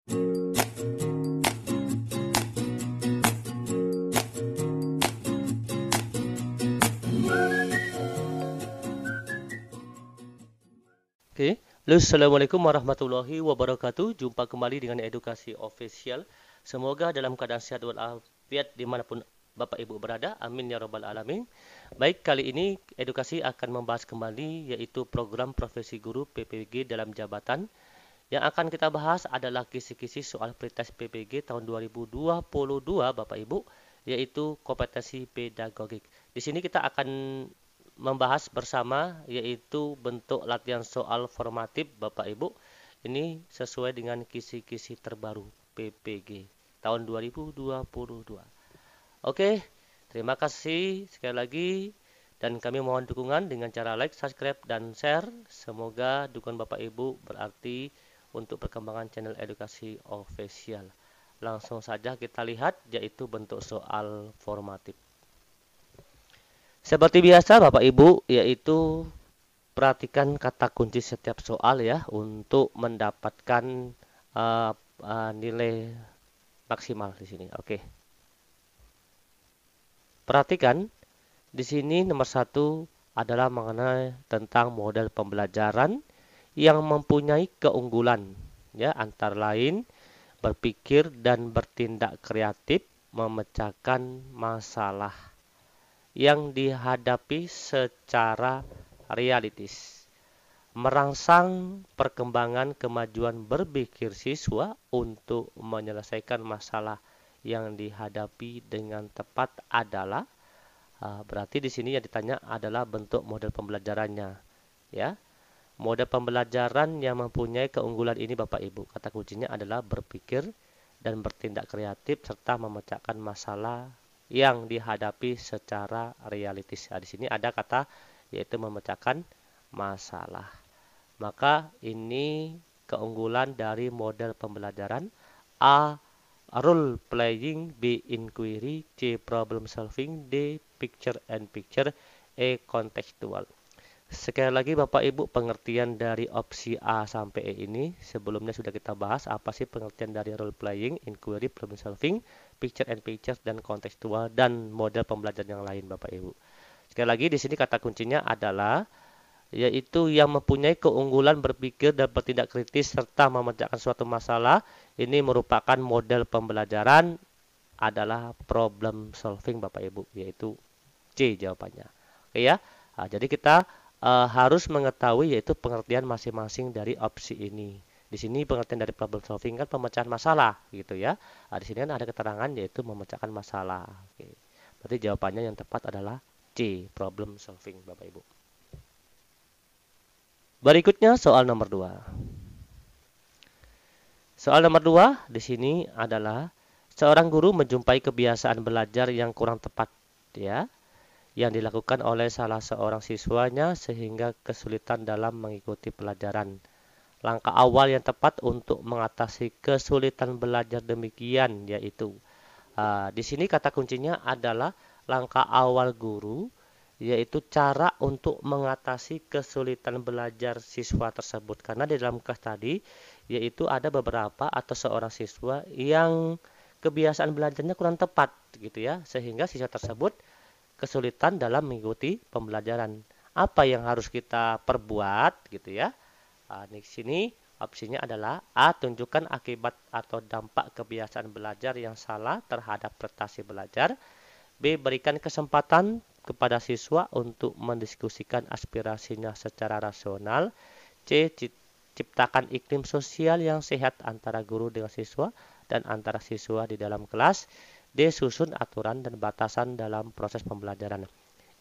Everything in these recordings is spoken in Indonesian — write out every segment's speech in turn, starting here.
Oke, halo, assalamualaikum warahmatullahi wabarakatuh. Jumpa kembali dengan edukasi official. Semoga dalam keadaan sehat walafiat dimanapun Bapak Ibu berada. Amin ya robbal alamin. Baik, kali ini edukasi akan membahas kembali yaitu program profesi guru PPG dalam jabatan. Yang akan kita bahas adalah kisi-kisi soal pretest PPG tahun 2022 Bapak Ibu, yaitu kompetensi pedagogik. Di sini kita akan membahas bersama yaitu bentuk latihan soal formatif Bapak Ibu. Ini sesuai dengan kisi-kisi terbaru PPG tahun 2022. Oke, terima kasih sekali lagi dan kami mohon dukungan dengan cara like, subscribe, dan share. Semoga dukungan Bapak Ibu berarti untuk perkembangan channel edukasi official. Langsung saja kita lihat yaitu bentuk soal formatif. Seperti biasa Bapak Ibu, yaitu perhatikan kata kunci setiap soal ya untuk mendapatkan nilai maksimal di sini. Oke. Perhatikan di sini nomor 1 adalah mengenai tentang model pembelajaran yang mempunyai keunggulan ya antara lain berpikir dan bertindak kreatif, memecahkan masalah yang dihadapi secara realistis, merangsang perkembangan kemajuan berpikir siswa untuk menyelesaikan masalah yang dihadapi dengan tepat adalah berarti di sini yang ditanya adalah bentuk model pembelajarannya ya. Model pembelajaran yang mempunyai keunggulan ini Bapak Ibu, kata kuncinya adalah berpikir dan bertindak kreatif serta memecahkan masalah yang dihadapi secara realistis. Nah, di sini ada kata yaitu memecahkan masalah. Maka ini keunggulan dari model pembelajaran. A. Role playing. B. Inquiry. C. Problem solving. D. Picture and picture. E. Contextual. Sekali lagi Bapak Ibu, pengertian dari opsi A sampai E ini sebelumnya sudah kita bahas. Apa sih pengertian dari role playing, inquiry, problem solving, picture and picture, dan kontekstual, dan model pembelajaran yang lain Bapak Ibu. Sekali lagi di sini kata kuncinya adalah yaitu yang mempunyai keunggulan berpikir dan bertindak kritis serta memecahkan suatu masalah. Ini merupakan model pembelajaran adalah problem solving Bapak Ibu, yaitu C jawabannya. Oke ya. Nah, jadi kita harus mengetahui yaitu pengertian masing-masing dari opsi ini. Di sini pengertian dari problem solving kan pemecahan masalah gitu ya. Nah, di sini kan ada keterangan yaitu memecahkan masalah. Oke. Berarti jawabannya yang tepat adalah C, problem solving Bapak Ibu. Berikutnya soal nomor 2. Soal nomor 2 di sini adalah seorang guru menjumpai kebiasaan belajar yang kurang tepat ya, yang dilakukan oleh salah seorang siswanya sehingga kesulitan dalam mengikuti pelajaran. Langkah awal yang tepat untuk mengatasi kesulitan belajar demikian yaitu di sini kata kuncinya adalah langkah awal guru, yaitu cara untuk mengatasi kesulitan belajar siswa tersebut. Karena di dalam kelas tadi yaitu ada beberapa atau seorang siswa yang kebiasaan belajarnya kurang tepat gitu ya, sehingga siswa tersebut kesulitan dalam mengikuti pembelajaran. Apa yang harus kita perbuat gitu ya. Di sini opsinya adalah A. Tunjukkan akibat atau dampak kebiasaan belajar yang salah terhadap prestasi belajar. B. Berikan kesempatan kepada siswa untuk mendiskusikan aspirasinya secara rasional. C. Ciptakan iklim sosial yang sehat antara guru dengan siswa dan antara siswa di dalam kelas. D. Susun aturan dan batasan dalam proses pembelajaran.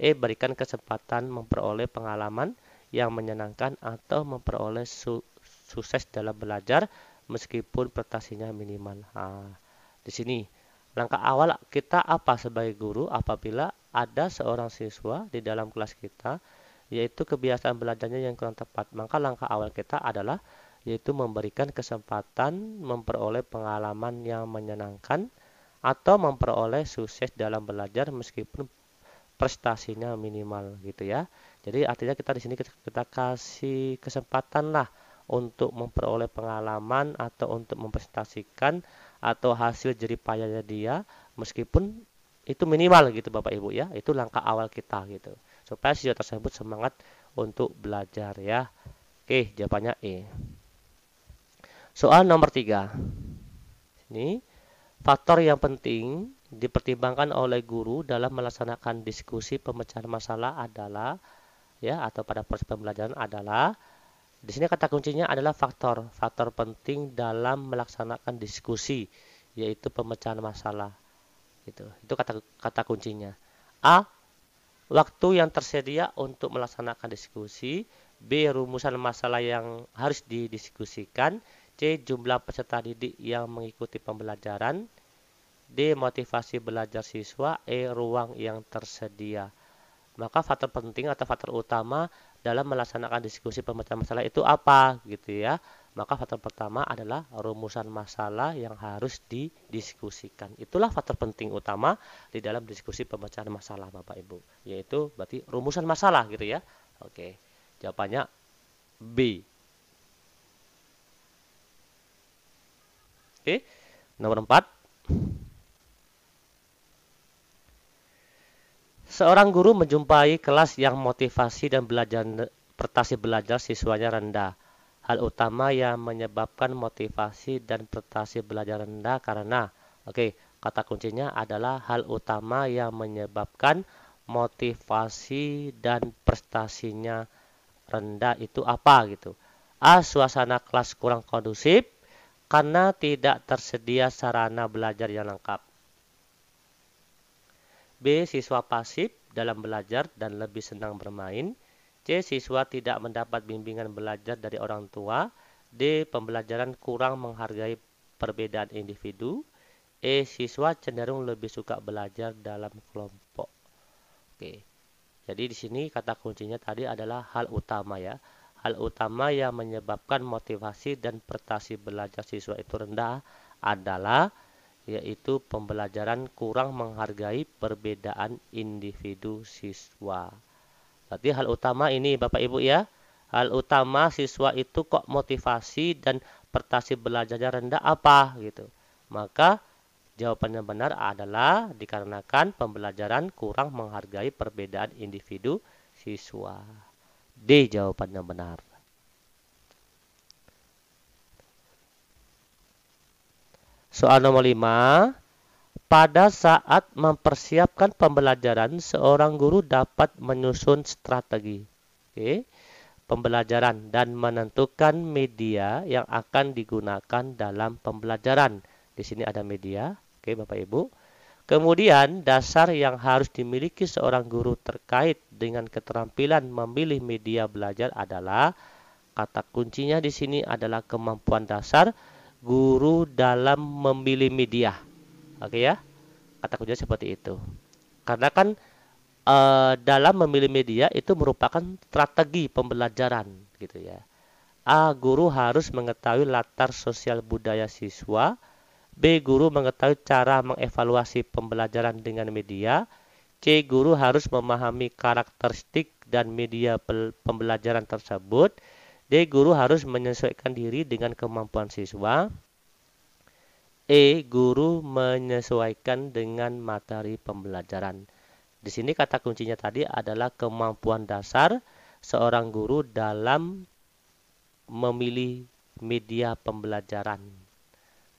E. Berikan kesempatan memperoleh pengalaman yang menyenangkan atau memperoleh sukses dalam belajar meskipun prestasinya minimal. Nah, di sini langkah awal kita apa sebagai guru apabila ada seorang siswa di dalam kelas kita yaitu kebiasaan belajarnya yang kurang tepat. Maka langkah awal kita adalah yaitu memberikan kesempatan memperoleh pengalaman yang menyenangkan atau memperoleh sukses dalam belajar meskipun prestasinya minimal gitu ya. Jadi artinya kita di sini kita kasih kesempatan lah untuk memperoleh pengalaman atau untuk mempresentasikan atau hasil jerih payahnya dia, meskipun itu minimal gitu Bapak Ibu ya. Itu langkah awal kita gitu. Supaya siswa tersebut semangat untuk belajar ya. Oke, jawabannya E. Soal nomor 3. Ini faktor yang penting dipertimbangkan oleh guru dalam melaksanakan diskusi pemecahan masalah adalah ya atau pada proses pembelajaran adalah di sini kata kuncinya adalah faktor penting dalam melaksanakan diskusi yaitu pemecahan masalah gitu. Itu kata kuncinya. A. Waktu yang tersedia untuk melaksanakan diskusi. B. Rumusan masalah yang harus didiskusikan. C. Jumlah peserta didik yang mengikuti pembelajaran. D. Motivasi belajar siswa. E. Ruang yang tersedia. Maka faktor penting atau faktor utama dalam melaksanakan diskusi pemecahan masalah itu apa gitu ya. Maka faktor pertama adalah rumusan masalah yang harus didiskusikan. Itulah faktor penting utama di dalam diskusi pemecahan masalah Bapak Ibu. Yaitu berarti rumusan masalah gitu ya. Oke, jawabannya B. Oke, nomor 4. Seorang guru menjumpai kelas yang motivasi dan prestasi belajar siswanya rendah. Hal utama yang menyebabkan motivasi dan prestasi belajar rendah karena, kata kuncinya adalah hal utama yang menyebabkan motivasi dan prestasinya rendah itu apa gitu. A. Suasana kelas kurang kondusif karena tidak tersedia sarana belajar yang lengkap. B. Siswa pasif dalam belajar dan lebih senang bermain. C. Siswa tidak mendapat bimbingan belajar dari orang tua. D. Pembelajaran kurang menghargai perbedaan individu. E. Siswa cenderung lebih suka belajar dalam kelompok. Oke. Jadi di sini kata kuncinya tadi adalah hal utama ya. Hal utama yang menyebabkan motivasi dan prestasi belajar siswa itu rendah adalah yaitu pembelajaran kurang menghargai perbedaan individu siswa. Berarti hal utama ini Bapak Ibu ya. Hal utama siswa itu kok motivasi dan prestasi belajarnya rendah apa gitu. Maka jawabannya benar adalah dikarenakan pembelajaran kurang menghargai perbedaan individu siswa. D jawabannya benar. Soal nomor 5. Pada saat mempersiapkan pembelajaran, seorang guru dapat menyusun strategi pembelajaran dan menentukan media yang akan digunakan dalam pembelajaran. Di sini ada media, Bapak Ibu. Kemudian dasar yang harus dimiliki seorang guru terkait dengan keterampilan memilih media belajar adalah kata kuncinya di sini adalah kemampuan dasar guru dalam memilih media. Ya, kata kuncinya seperti itu. Karena kan dalam memilih media itu merupakan strategi pembelajaran gitu ya. A. Guru harus mengetahui latar sosial budaya siswa. B. Guru mengetahui cara mengevaluasi pembelajaran dengan media. C. Guru harus memahami karakteristik dan media pembelajaran tersebut. D. Guru harus menyesuaikan diri dengan kemampuan siswa. E. Guru menyesuaikan dengan materi pembelajaran. Di sini kata kuncinya tadi adalah kemampuan dasar seorang guru dalam memilih media pembelajaran.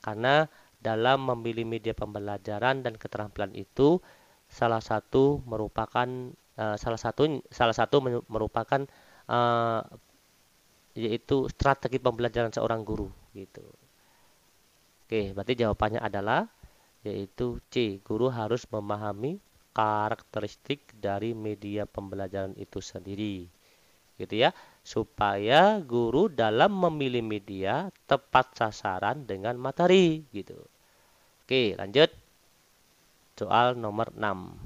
Karena dalam memilih media pembelajaran dan keterampilan itu salah satu merupakan yaitu strategi pembelajaran seorang guru gitu. Berarti jawabannya adalah yaitu C. Guru harus memahami karakteristik dari media pembelajaran itu sendiri. Gitu ya. Supaya guru dalam memilih media tepat sasaran dengan materi gitu. Lanjut. Soal nomor 6.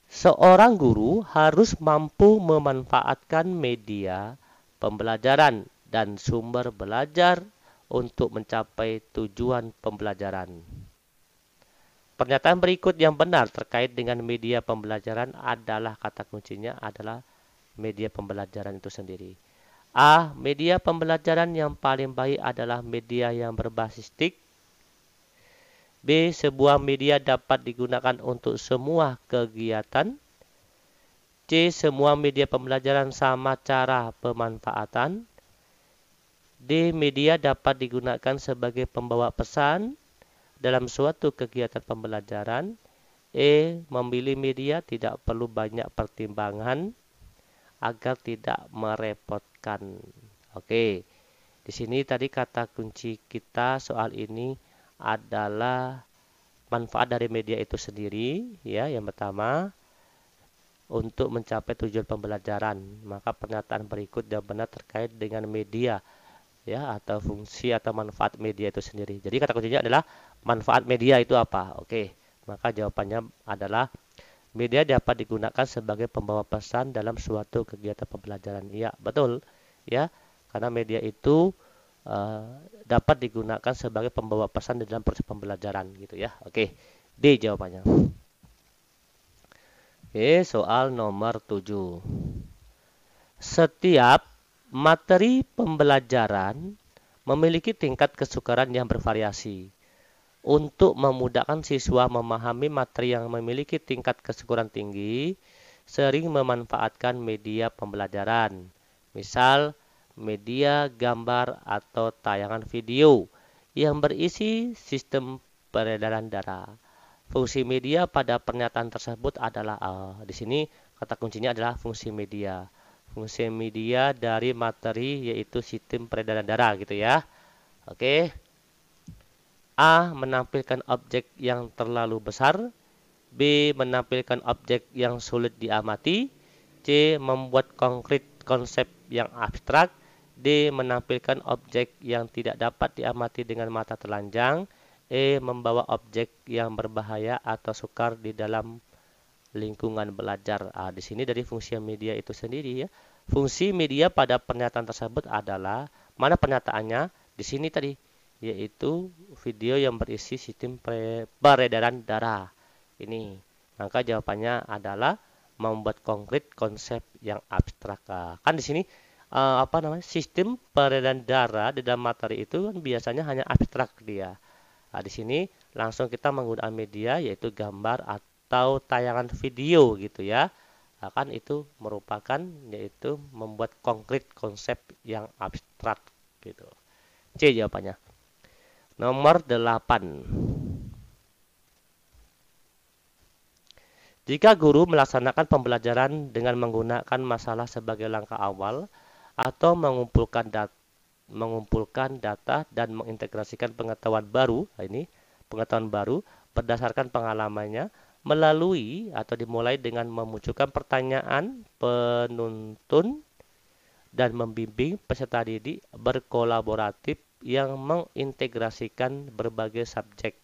Seorang guru harus mampu memanfaatkan media pembelajaran dan sumber belajar untuk mencapai tujuan pembelajaran. Pernyataan berikut yang benar terkait dengan media pembelajaran adalah kata kuncinya adalah media pembelajaran itu sendiri. A. Media pembelajaran yang paling baik adalah media yang berbasis TIK. B. Sebuah media dapat digunakan untuk semua kegiatan. C. Semua media pembelajaran sama cara pemanfaatan. D. Media dapat digunakan sebagai pembawa pesan dalam suatu kegiatan pembelajaran. E. Memilih media tidak perlu banyak pertimbangan agar tidak merepotkan. Oke, di sini tadi kata kunci kita soal ini adalah manfaat dari media itu sendiri. Ya, yang pertama untuk mencapai tujuan pembelajaran. Maka pernyataan berikut yang benar terkait dengan media, ya, atau fungsi atau manfaat media itu sendiri. Jadi kata kuncinya adalah manfaat media itu apa? Oke, maka jawabannya adalah media dapat digunakan sebagai pembawa pesan dalam suatu kegiatan pembelajaran. Iya, betul. Ya, karena media itu dapat digunakan sebagai pembawa pesan di dalam proses pembelajaran gitu ya. Oke, D jawabannya. Oke, soal nomor 7. Setiap materi pembelajaran memiliki tingkat kesukaran yang bervariasi. Untuk memudahkan siswa memahami materi yang memiliki tingkat kesukaran tinggi, sering memanfaatkan media pembelajaran. Misal, media gambar atau tayangan video yang berisi sistem peredaran darah. Fungsi media pada pernyataan tersebut adalah di sini kata kuncinya adalah fungsi media. Fungsi media dari materi yaitu sistem peredaran darah gitu ya. Oke. A. Menampilkan objek yang terlalu besar. B. Menampilkan objek yang sulit diamati. C. Membuat konkret konsep yang abstrak. D. Menampilkan objek yang tidak dapat diamati dengan mata telanjang. E. Membawa objek yang berbahaya atau sukar di dalam lingkungan belajar. Di sini dari fungsi media itu sendiri ya. Fungsi media pada pernyataan tersebut adalah mana pernyataannya? Di sini tadi yaitu video yang berisi sistem peredaran darah. Ini. Maka jawabannya adalah membuat konkret konsep yang abstrak. Kan di sini sistem peredaran darah di dalam materi itu kan biasanya hanya abstrak dia. Di sini langsung kita menggunakan media yaitu gambar atau tayangan video gitu ya. Kan itu merupakan yaitu membuat konkret konsep yang abstrak gitu. C jawabannya. Nomor 8. Jika guru melaksanakan pembelajaran dengan menggunakan masalah sebagai langkah awal atau mengumpulkan data dan mengintegrasikan pengetahuan baru berdasarkan pengalamannya melalui atau dimulai dengan memunculkan pertanyaan penuntun dan membimbing peserta didik berkolaboratif yang mengintegrasikan berbagai subjek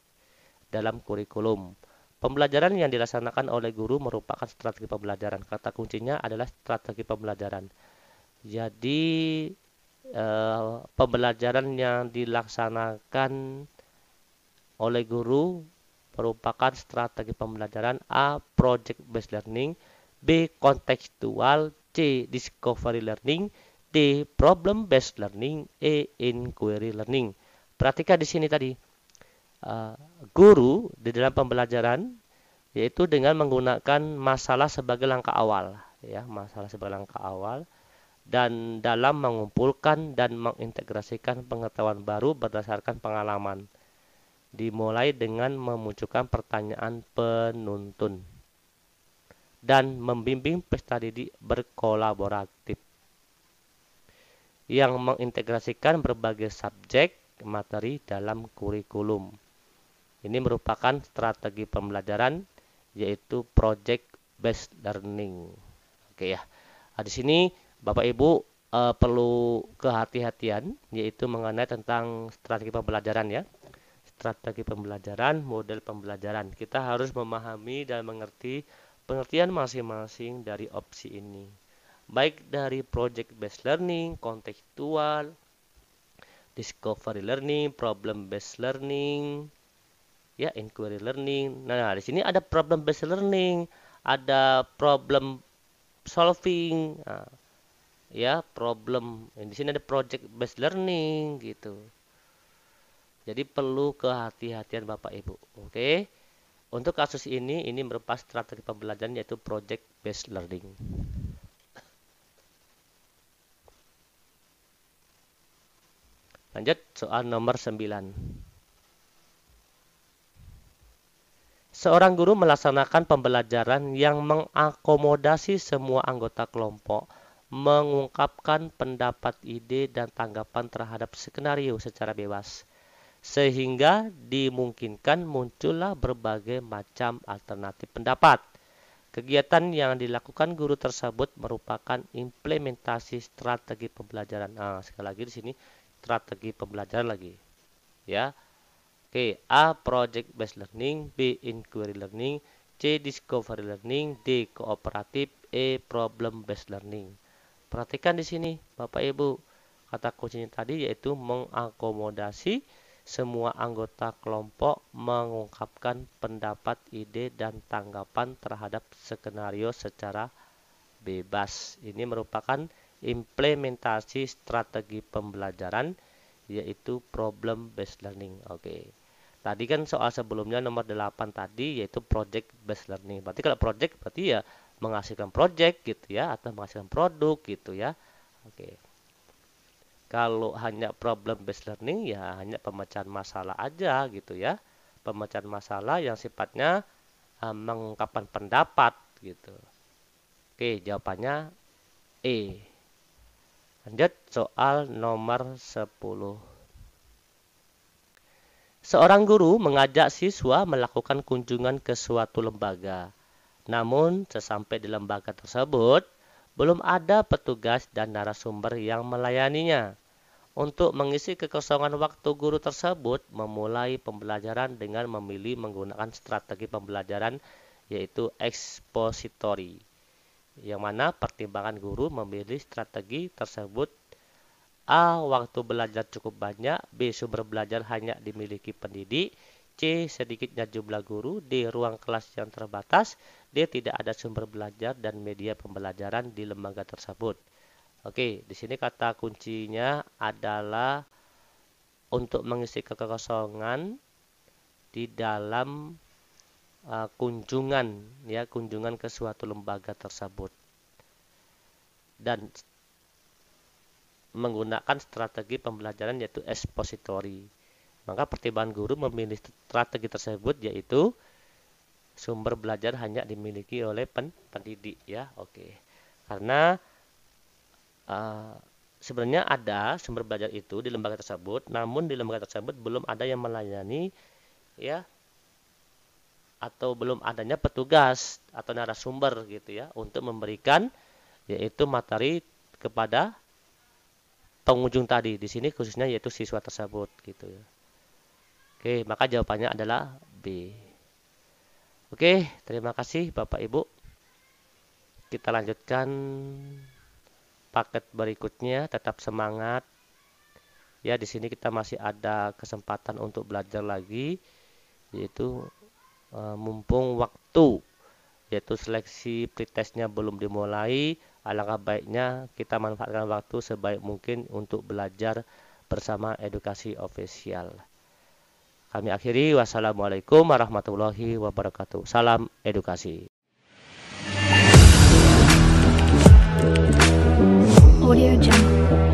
dalam kurikulum. Pembelajaran yang dilaksanakan oleh guru merupakan strategi pembelajaran. Kata kuncinya adalah strategi pembelajaran. Jadi pembelajaran yang dilaksanakan oleh guru merupakan strategi pembelajaran. A. Project based learning. B. Contextual. C. Discovery learning. D. Problem based learning. E. Inquiry learning. Perhatikan di sini tadi guru di dalam pembelajaran yaitu dengan menggunakan masalah sebagai langkah awal ya, masalah sebagai langkah awal dan dalam mengumpulkan dan mengintegrasikan pengetahuan baru berdasarkan pengalaman. Dimulai dengan memunculkan pertanyaan penuntun dan membimbing peserta didik berkolaboratif yang mengintegrasikan berbagai subjek materi dalam kurikulum. Ini merupakan strategi pembelajaran yaitu project based learning. Oke ya. Di sini Bapak Ibu perlu kehati-hatian yaitu mengenai tentang strategi pembelajaran ya. Strategi pembelajaran, model pembelajaran. Kita harus memahami dan mengerti pengertian masing-masing dari opsi ini. Baik dari project based learning, kontekstual, discovery learning, problem based learning, ya, inquiry learning. Nah, di sini ada problem based learning, ada problem solving, ya problem. Di sini ada project based learning gitu. Jadi perlu kehati-hatian Bapak Ibu. Oke. Untuk kasus ini merupakan strategi pembelajaran yaitu project based learning. Lanjut soal nomor 9. Seorang guru melaksanakan pembelajaran yang mengakomodasi semua anggota kelompok, mengungkapkan pendapat, ide, dan tanggapan terhadap skenario secara bebas, sehingga dimungkinkan muncullah berbagai macam alternatif pendapat. Kegiatan yang dilakukan guru tersebut merupakan implementasi strategi pembelajaran. Sekali lagi di sini strategi pembelajaran lagi, ya. Oke, A. Project based learning, B. Inquiry learning, C. Discovery learning, D. Kooperatif, E. Problem based learning. Perhatikan di sini, Bapak Ibu, kata kuncinya tadi yaitu mengakomodasi semua anggota kelompok, mengungkapkan pendapat, ide, dan tanggapan terhadap skenario secara bebas. Ini merupakan implementasi strategi pembelajaran yaitu problem based learning. Oke. Tadi kan soal sebelumnya nomor 8 tadi yaitu project based learning. Berarti kalau project berarti ya menghasilkan project gitu ya atau menghasilkan produk gitu ya. Oke. Kalau hanya problem based learning ya hanya pemecahan masalah aja gitu ya. Pemecahan masalah yang sifatnya mengungkapkan pendapat gitu. Oke, jawabannya E. Lanjut soal nomor 10. Seorang guru mengajak siswa melakukan kunjungan ke suatu lembaga. Namun, sesampai di lembaga tersebut, belum ada petugas dan narasumber yang melayaninya. Untuk mengisi kekosongan waktu, guru tersebut memulai pembelajaran dengan memilih menggunakan strategi pembelajaran yaitu expository. Yang mana pertimbangan guru memilih strategi tersebut: A. Waktu belajar cukup banyak, B. Sumber belajar hanya dimiliki pendidik, C. Sedikitnya jumlah guru, D. Ruang kelas yang terbatas, D. Tidak ada sumber belajar dan media pembelajaran di lembaga tersebut. Oke, di sini kata kuncinya adalah untuk mengisi kekosongan di dalam kunjungan ke suatu lembaga tersebut dan menggunakan strategi pembelajaran yaitu expository. Maka pertimbangan guru memilih strategi tersebut yaitu sumber belajar hanya dimiliki oleh pendidik ya. Oke. Karena sebenarnya ada sumber belajar itu di lembaga tersebut, namun di lembaga tersebut belum ada yang melayani ya, atau belum adanya petugas atau narasumber gitu ya untuk memberikan yaitu materi kepada pengunjung tadi. Di sini khususnya yaitu siswa tersebut gitu ya. Oke, maka jawabannya adalah B. Oke, terima kasih Bapak Ibu. Kita lanjutkan paket berikutnya, tetap semangat. Ya, di sini kita masih ada kesempatan untuk belajar lagi yaitu mumpung waktu yaitu seleksi pretestnya belum dimulai, alangkah baiknya kita manfaatkan waktu sebaik mungkin untuk belajar bersama Edukasi Official. Kami akhiri, wassalamualaikum warahmatullahi wabarakatuh. Salam edukasi. Audio Jungle.